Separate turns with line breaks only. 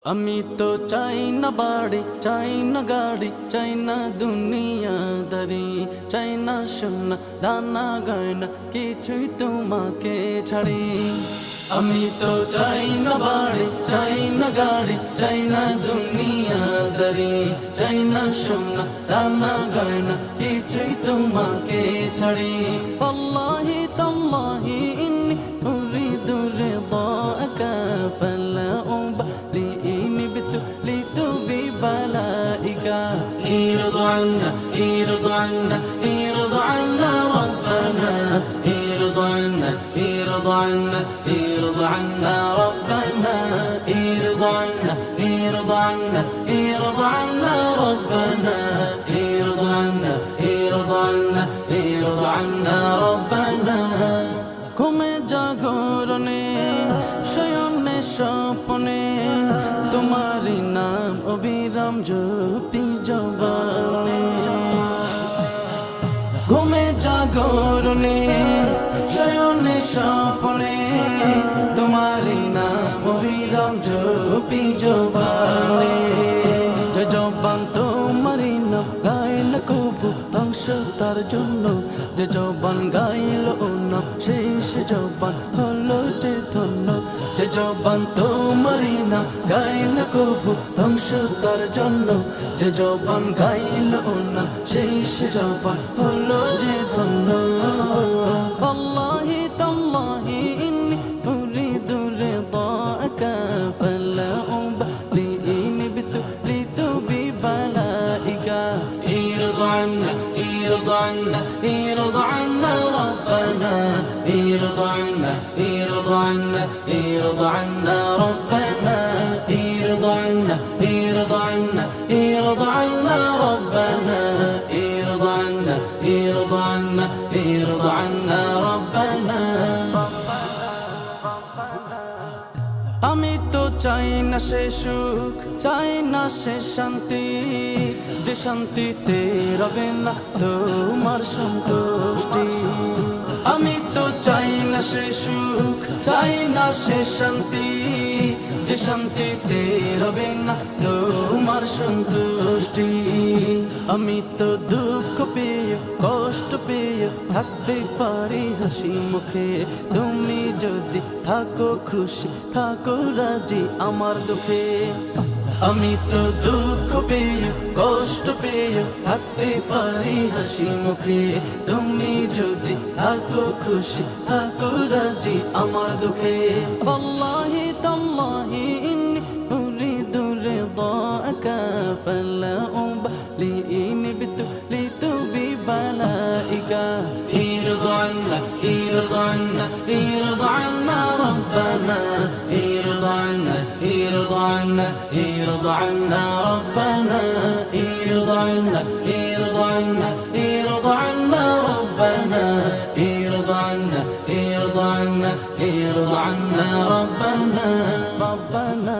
আমি তো চাই না বাড়ি, চাই না গাড়ি, চাই না দুনিয়াদারি, চাই না সোনা দানা গয়না, কিছুই তোমাকে ছাড়ি। আমি তো চাই না বাড়ি, চাই না গাড়ি, চাই না দুনিয়াদারি, চাই না সোনা দানা গয়না, কিছুই তোমাকে ছাড়ি। আল্লাহি তাল্লাহি ইন্নী উরিদু রিদাকা ফালা উবালি ابتليت ببلائك. ارض عنا ارض عنا ارض عنا ربنا، ارض عنا ارض عنا ارض عنا ربنا، ارض عنا ارض عنا ارض عنا ربنا، ارض عنا ارض عنا ارض عنا ربنا। ঘুমে জাগরণে শয়নে স্বপ্নে তোমারি নাম অবিরাম জপি জবানে। ঘুমে জাগরণে শয়নে স্বপ্নে তোমারি নাম অবিরাম জপি জবানে। যে জবান তোমারি নাম গাইল কবু ধ্বংস তার জন্য, যে জবান গাইল ও নাম শেষ জবান হলো যে ধন্য। যে জবান তোমারি নাম গাইল কবু ধ্বংস তার জন্য, যে জবান গাইল ও নাম শেষ জবান হলো যে ধন্য। আল্লাহি তাল্লাহি ইন্নী উরিদু রিদাকা ফালা উবালি ইবতুলিতু বিবালাইকা। ارض عنا ارض عنا ارض عنا ربنا، ارض عنا ارض عنا ارض عنا ربنا، ارض عنا ارض عنا ارض عنا ربنا، ارض عنا ارض عنا ارض عنا ربنا। আমি তো চাই না সে সুখ, চাই না সে শান্তি, যে শান্তিতে রবে না তোমার সন্তুষ্টি। আমি তো চাই না সে সুখ, চাই না সে শান্তি, যে শান্তিতে রবে না তোমার সন্তুষ্টি। আমি তো দুঃখ পেয়ে কষ্ট পেয়ে থাকতে পারি হাসি মুখে, তুমি যদি থাকো খুশি থাকো রাজি আমার দুঃখে। আমি তো দুঃখ পেয়ে কষ্ট পেয়ে থাকতে পারি হাসি মুখে, তুমি যদি থাকো খুশি থাকো রাজি আমার দুঃখে। আল্লাহি তাল্লাহি ইন্নী উরিদু রিদাকা ফালা উবালি ইবতুলিতু বিবালাইকা। ارض عنا ارض عنا ارض عنا ربنا، ارض عنا ارض عنا ارض عنا ربنا، ارض عنا ارض عنا ارض عنا ربنا، ارض عنا ارض عنا ارض عنا ربنا ربنا